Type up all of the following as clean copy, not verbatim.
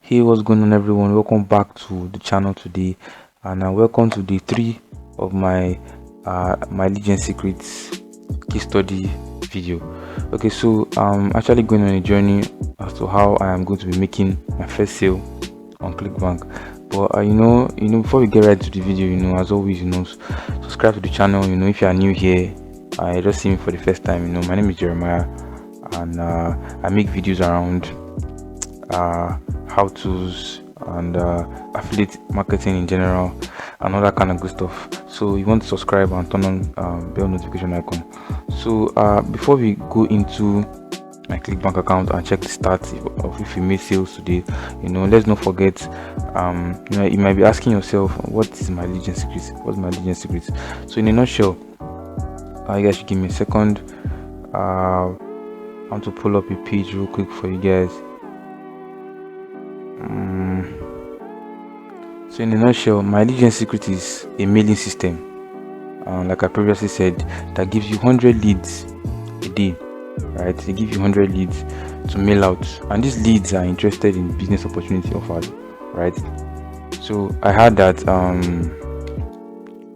Hey, what's going on, everyone? Welcome back to the channel today, and welcome to day 3 of my Legend Secrets case study video. Okay, so I'm actually going on a journey as to how I am going to be making my first sale on Clickbank. But before we get right to the video, as always, subscribe to the channel. If you are new here, I just see me for the first time. My name is Jeremiah, and I make videos around how to's and affiliate marketing in general and all that kind of good stuff. So you want to subscribe and turn on bell notification icon. So before we go into my Clickbank account and check the stats of if you made sales today, let's not forget, you might be asking yourself, what is my Legend Secrets? What's my Legend Secrets? So in a nutshell, you guys should give me a second. I want to pull up a page real quick for you guys. So in a nutshell, my Legend Secret is a mailing system, like I previously said, that gives you 100 leads a day, right? They give you 100 leads to mail out, and these leads are interested in business opportunity offers, right? So I heard that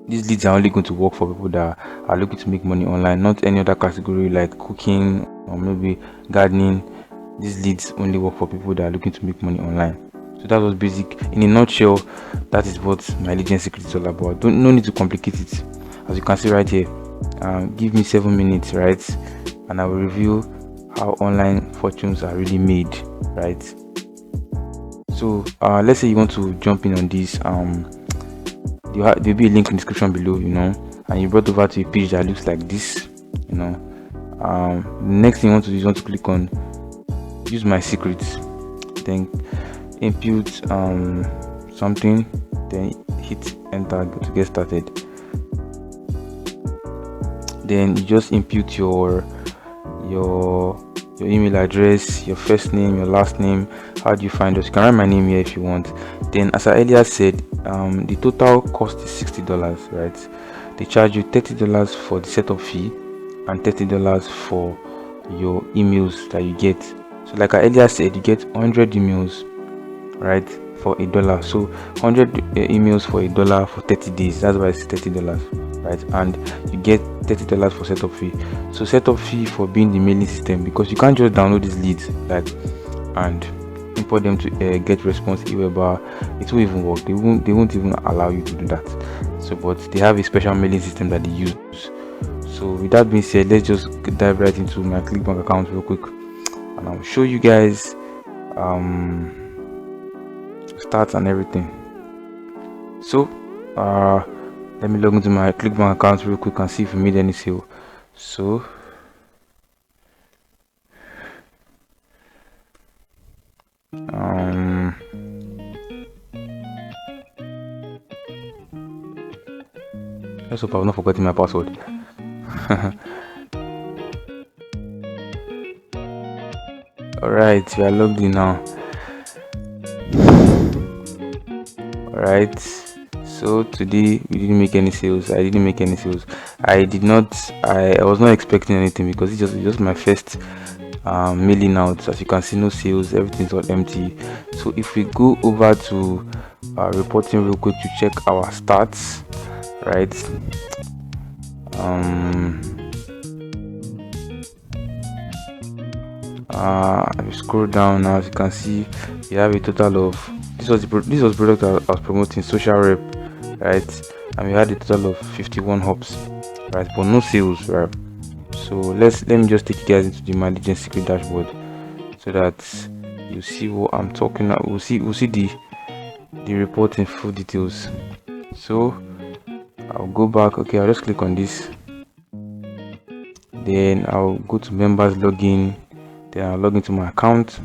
these leads are only going to work for people that are looking to make money online, not any other category like cooking or maybe gardening. These leads only work for people that are looking to make money online. So that was basic. In a nutshell, that is what my Legend Secret is all about. No need to complicate it. As you can see right here, give me 7 minutes, right, and I will reveal how online fortunes are really made, right? So let's say you want to jump in on this. There'll be a link in the description below, and you brought over to a page that looks like this. The next thing you want to do is want to click on use my secrets, then input something, then hit enter to get started. Then you just input your email address, your first name, your last name. How do you find us? You can write my name here if you want. Then, as I earlier said, the total cost is $60, right? They charge you $30 for the setup fee and $30 for your emails that you get. So like I earlier said, you get 100 emails, right, for $1. So 100 emails for $1 for 30 days. That's why it's $30, right? And you get $30 for setup fee. So setup fee for being the mailing system, because you can't just download these leads and import them to get response email. It won't even work. They won't even allow you to do that. So but they have a special mailing system that they use. So with that being said, let's just dive right into my Clickbank account real quick, and I'll show you guys stats and everything. So let me log into my Clickbank account real quick and see if we made any sale. So let's hope I've not forgotten my password. Alright, we are logged in now. Alright, so today we didn't make any sales. I didn't make any sales. I was not expecting anything, because it's just my first mailing out. As you can see, no sales, everything's all empty. So if we go over to reporting real quick to check our stats, right? If you scroll down now, as you can see, we have a total of this was product I was promoting, social rep, right? And we had a total of 51 hops, right, but no sales, right? So let me just take you guys into the My Legend Secret dashboard so that you see what I'm talking about. We'll see the report in full details. So I'll go back. Okay, I'll just click on this, then I'll go to members login, then I'll log into my account,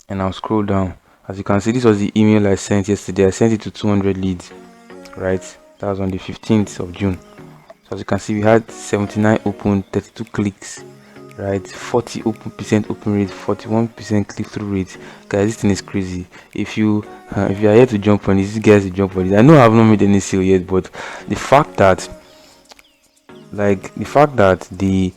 and I'll scroll down. As you can see, this was the email I sent yesterday. I sent it to 200 leads, right? That was on the 15th of June. So as you can see, we had 79 open, 32 clicks, right? 40% open rate, 41% click-through rate. Guys, this thing is crazy. If you are here to jump on this, guys, jump on this. I know I have not made any sale yet, but the fact that the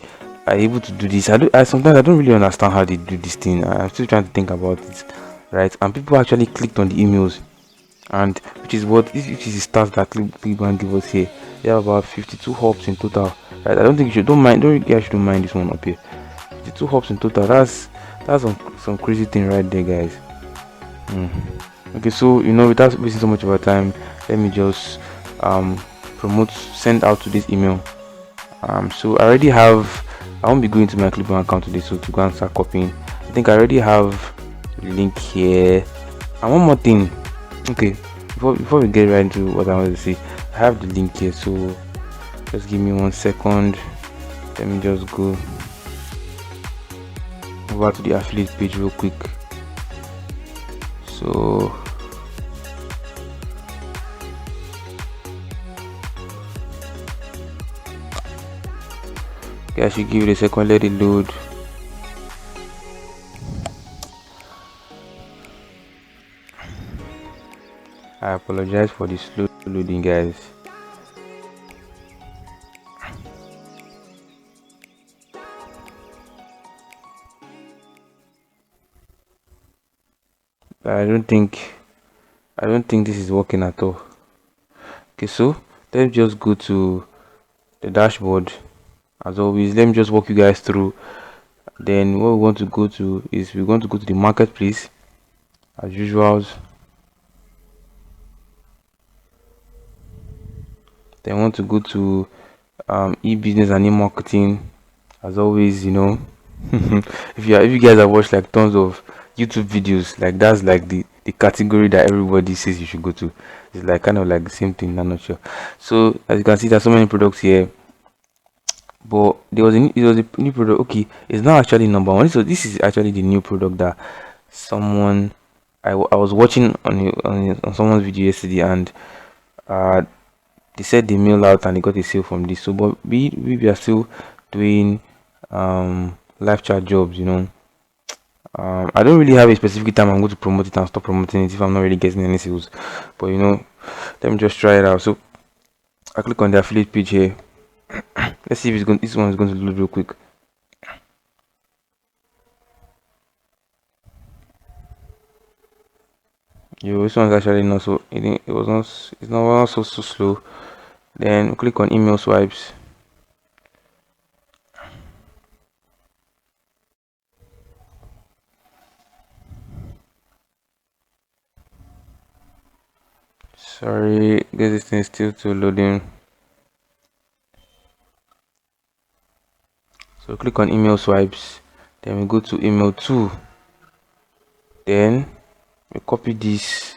are able to do this. I sometimes I don't really understand how they do this thing. I'm still trying to think about it, right? And people actually clicked on the emails, and which is the stats that Clickbank give us here. They have about 52 hops in total, right? I don't think you should don't mind. Don't you guys shouldn't mind this one up here. 52 hops in total. That's some crazy thing right there, guys. Mm. Okay, so without wasting so much of our time, let me just send out to this email. So I already have. I won't be going to my Clickbank account today, so to go and start copying. I think I already have the link here. And one more thing. Okay, before we get right into what I want to say, I have the link here. So just give me 1 second. Let me just go over to the affiliate page real quick. So okay, I should give it a second, let it load. I apologize for the slow loading, guys. I don't think this is working at all. Okay, so let's just go to the dashboard. As always, let me just walk you guys through. Then what we want to go to is we're going to go to the marketplace as usual. Then want to go to e-business and e-marketing as always. If you guys have watched like tons of YouTube videos, like that's like the category that everybody says you should go to. It's like kind of like the same thing. I'm not sure. So as you can see, there's so many products here, but it was a new product. Okay, it's not actually number one. So this is actually the new product that someone I was watching on someone's video yesterday, and they said they mail out and they got a sale from this. So but we are still doing live chat jobs. I don't really have a specific time I'm going to promote it and stop promoting it if I'm not really getting any sales. But let me just try it out. So I click on the affiliate page here. Let's see if this one is going to load real quick. This one's actually not so. It was not. It's not so slow. Then click on email swipes. Sorry, this thing is still loading. So click on email swipes. Then we go to email 2. Then we copy this.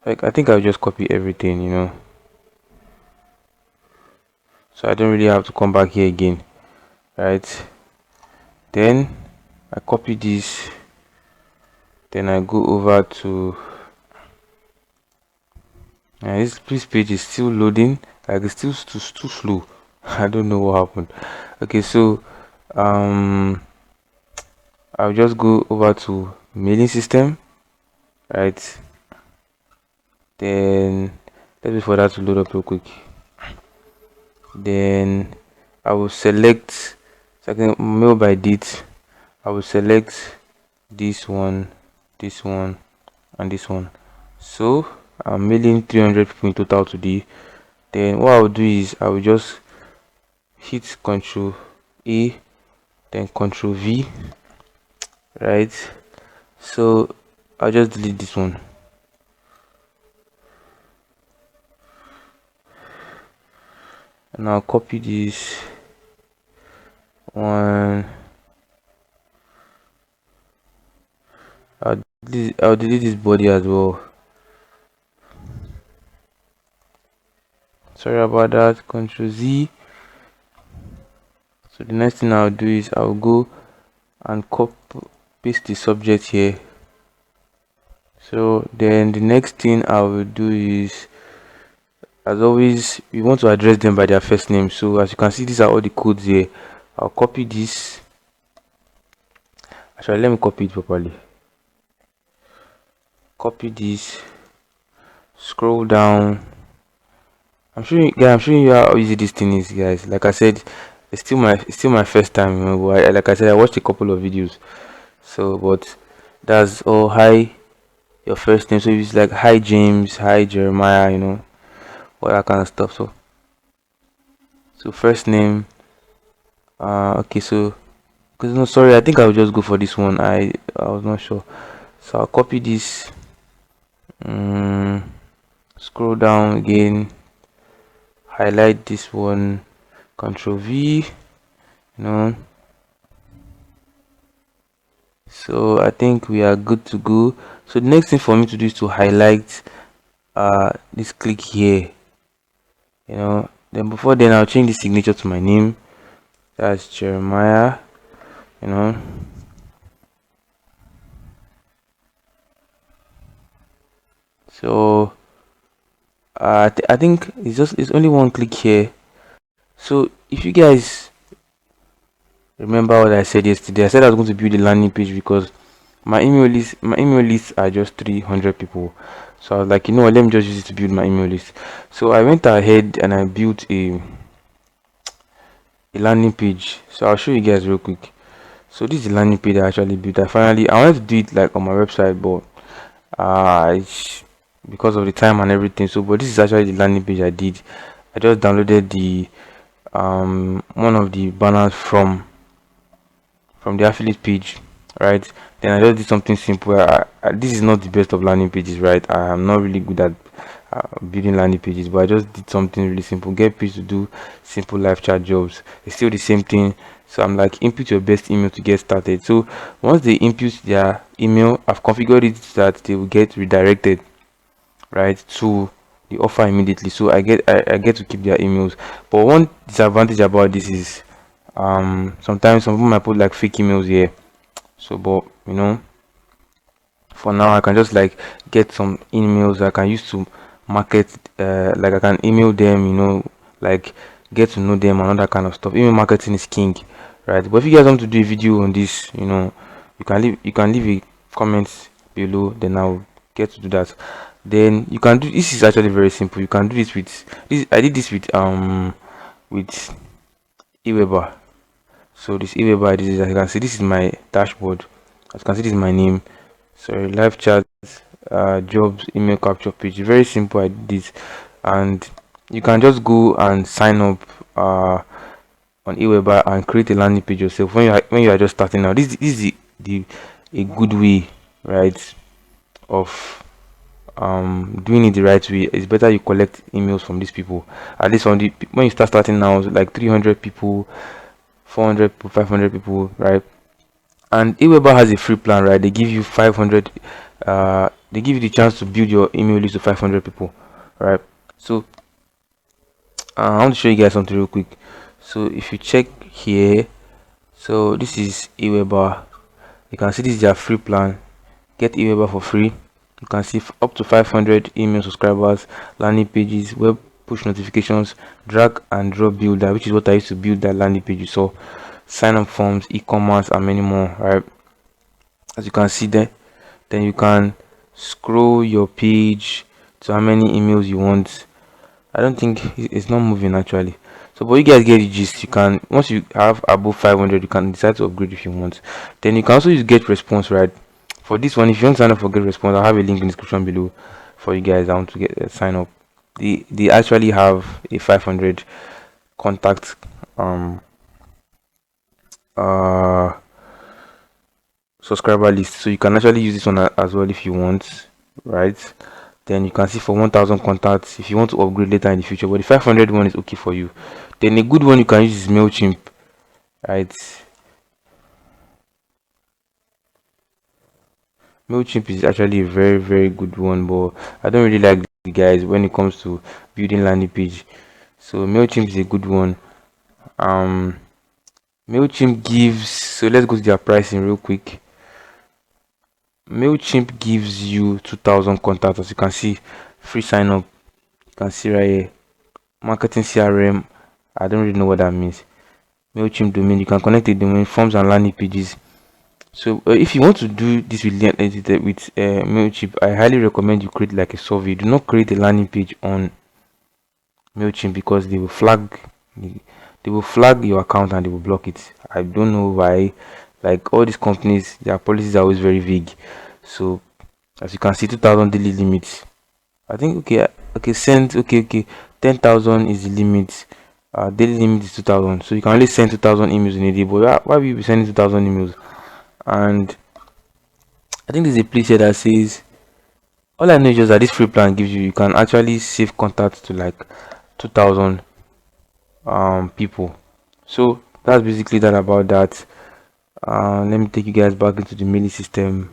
Like I think I'll just copy everything. So I don't really have to come back here again, right? Then I copy this. Then I go over to this page is still loading, like it's still too slow. I don't know what happened. Okay, so I'll just go over to mailing system, right? Then let's wait for that to load up real quick. Then I will select second mail by date. I will select this one, and this one. So I'm mailing 300 people in total today. Then what I will do is I will just hit Ctrl A, then Ctrl V, right? So I'll just delete this one. And I'll copy this one. I'll delete this body as well. Sorry about that. Ctrl Z. So the next thing I'll do is I'll go and paste the subject here. So then the next thing I will do is, as always, we want to address them by their first name. So as you can see, these are all the codes here. I'll copy this. Actually, let me copy it properly. Copy this, scroll down, I'm showing you how easy this thing is, guys. Like I said, it's still my first time, you know, but like I said, I watched a couple of videos. So, but that's all. Hi, your first name. So it's like hi James, hi Jeremiah, you know, all that kind of stuff. So first name. Okay. So, cause no, sorry, I think I'll just go for this one. I was not sure. So I'll copy this. Um, Scroll down again. Highlight this one. Control V. You know. So I think we are good to go. So the next thing for me to do is to highlight this click here, you know. Then before then I'll change the signature to my name. That's Jeremiah, you know. So I think it's only one click here. So if you guys remember what I said yesterday, I said I was going to build a landing page because my email lists are just 300 people. So I was like, you know what, let me just use it to build my email list. So I went ahead and I built a landing page. So I'll show you guys real quick. So this is the landing page I actually built. I wanted to do it like on my website, but because of the time and everything. So but this is actually the landing page I did. I just downloaded the one of the banners from the affiliate page, right? Then I just did something simple. This is not the best of landing pages, right? I am not really good at building landing pages, but I just did something really simple. Get people to do simple live chat jobs. It's still the same thing. So I'm like, input your best email to get started. So once they input their email, I've configured it so that they will get redirected, right, to the offer immediately. So I get to keep their emails. But one disadvantage about this is sometimes some people might put like fake emails here. So but you know, for now I can just like get some emails I can use to market, like I can email them, you know, like get to know them and all that kind of stuff. Email marketing is king, right? But if you guys want to do a video on this, you know, you can leave a comment below, then I'll get to do that. Then you can do this. Is actually very simple. You can do this with this. I did this with eWeber. So this eWeber, this is, as you can see, this is my dashboard. As you can see, this is my name. Sorry, live chat, jobs, email capture page. Very simple. I did this, and you can just go and sign up on eWeber and create a landing page yourself when you are just starting out. This is the a good way, right, of doing it the right way. It's better you collect emails from these people. At least when you start starting now, like 300 people, 400 people, 500 people, right? And Aweber has a free plan, right? They give you 500, they give you the chance to build your email list to 500 people, right? So I want to show you guys something real quick. So if you check here, so this is Aweber. You can see this is their free plan. Get Aweber for free. You can see up to 500 email subscribers, landing pages, web push notifications, drag and drop builder, which is what I used to build that landing page you saw, sign up forms, e-commerce, and many more, right? As you can see there, then you can scroll your page to how many emails you want. I don't think it's not moving actually. So but you guys get the gist. You can, once you have above 500, you can decide to upgrade if you want. Then you can also use get response, right? For this one, if you want to sign up for get response, I'll have a link in the description below for you guys. I want to get sign up. They actually have a 500 contact uh subscriber list, so you can actually use this one as well if you want, right? Then you can see for 1000 contacts if you want to upgrade later in the future, but the 500 one is okay for you. Then a good one you can use is MailChimp, right? MailChimp is actually a very good one, but I don't really like the guys when it comes to building landing page. So MailChimp is a good one. um MailChimp gives, so let's go to their pricing real quick. MailChimp gives you 2000 contacts, as you can see, free sign up. You can see right here, marketing CRM. I don't really know what that means. MailChimp domain, you can connect a domain, forms and landing pages. So if you want to do this with MailChimp, I highly recommend you create like a survey. Do not create a landing page on MailChimp because they will flag your account and they will block it. I don't know why. Like all these companies, their policies are always very vague. So as you can see, 2,000 daily limits. I think okay, send okay, 10,000 is the limit. Daily limit is 2,000, so you can only send 2,000 emails in a day. But why will you be sending 2,000 emails? And I think there's a place here that says all I know is just that this free plan gives you can actually save contacts to like 2,000 people. So that's basically that about that. Let me take you guys back into the mailing system.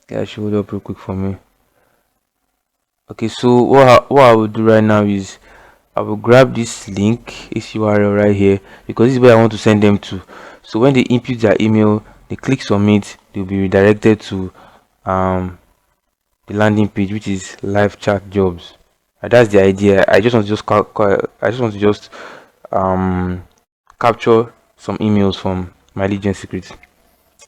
Guys, should hold up real quick for me. Okay, so what I will do right now is I will grab this link, this URL right here, because this is where I want to send them to. So when they input their email, they click submit, they'll be redirected to the landing page, which is live chat jobs. And that's the idea. I just want to just capture some emails from my Legion secrets.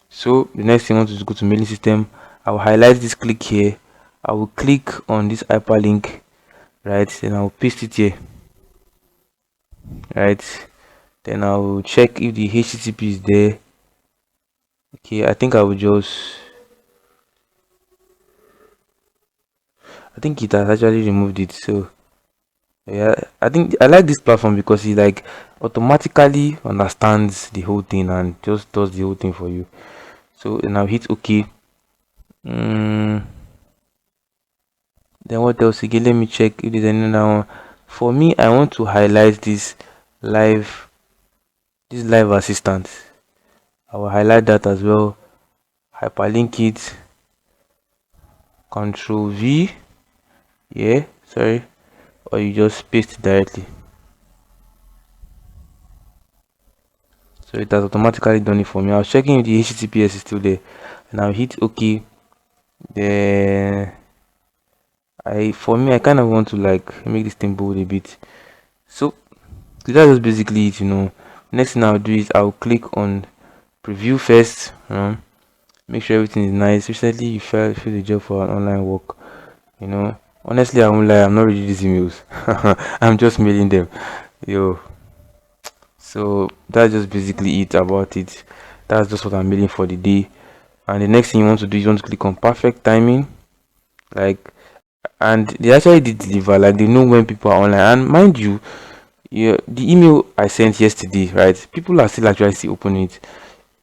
So the next thing I want to do is go to mailing system. I will highlight this click here. I will click on this hyperlink, right? Then I will paste it here, right? Then I will check if the HTTP is there. Okay, I think it has actually removed it. So yeah, I think I like this platform because it like automatically understands the whole thing and just does the whole thing for you. So now hit OK. Then what else again? Let me check if there's another one. For me, I want to highlight live this live assistant. I will highlight that as well, hyperlink it, Control V, yeah, sorry, or you just paste it directly. So it has automatically done it for me. I was checking if the HTTPS is still there, and I'll hit OK. Then for me, I kind of want to like make this thing bold a bit. So that's just basically it, Next thing I'll do is I'll click on preview first. Make sure everything is nice. Recently you feel the job for an online work. Honestly, I won't lie, I'm not reading these emails. I'm just mailing them. So that's just basically it about it. That's just what I'm mailing for the day. And the next thing you want to do is you want to click on perfect timing, and they actually did deliver. Like, they know when people are online. And mind you, yeah, the email I sent yesterday, right, people are still actually still opening it.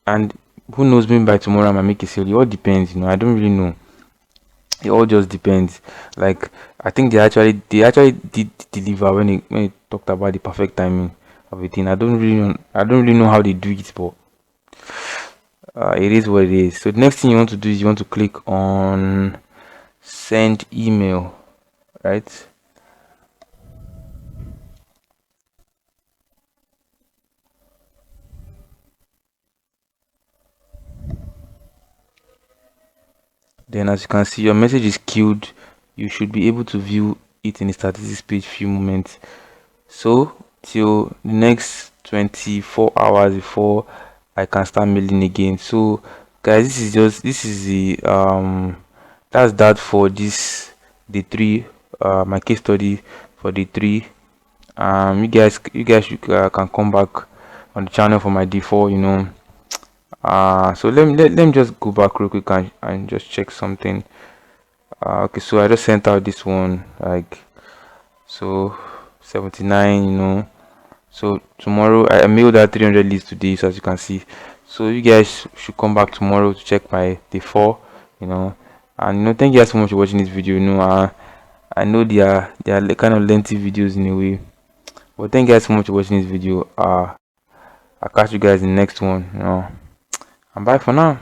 And who knows, maybe by tomorrow I might make a sale. It all depends, I don't really know. It all just depends. Like, I think they actually did deliver when it talked about the perfect timing of a thing. I don't really know how they do it, but it is what it is. So the next thing you want to do is you want to click on send email, right? Then as you can see, your message is queued. You should be able to view it in the statistics page few moments. So till the next 24 hours before I can start mailing again. So guys, this is the that's that for this day 3, my case study for day 3. You guys can come back on the channel for my day 4. So let me just go back real quick and just check something. Okay, so I just sent out this one, like, so 79. So tomorrow I mailed out 300 leads today, so as you can see. So you guys should come back tomorrow to check my day 4. And thank you guys so much for watching this video. I know they are kind of lengthy videos in a way, but thank you guys so much for watching this video. I'll catch you guys in the next one. And bye for now.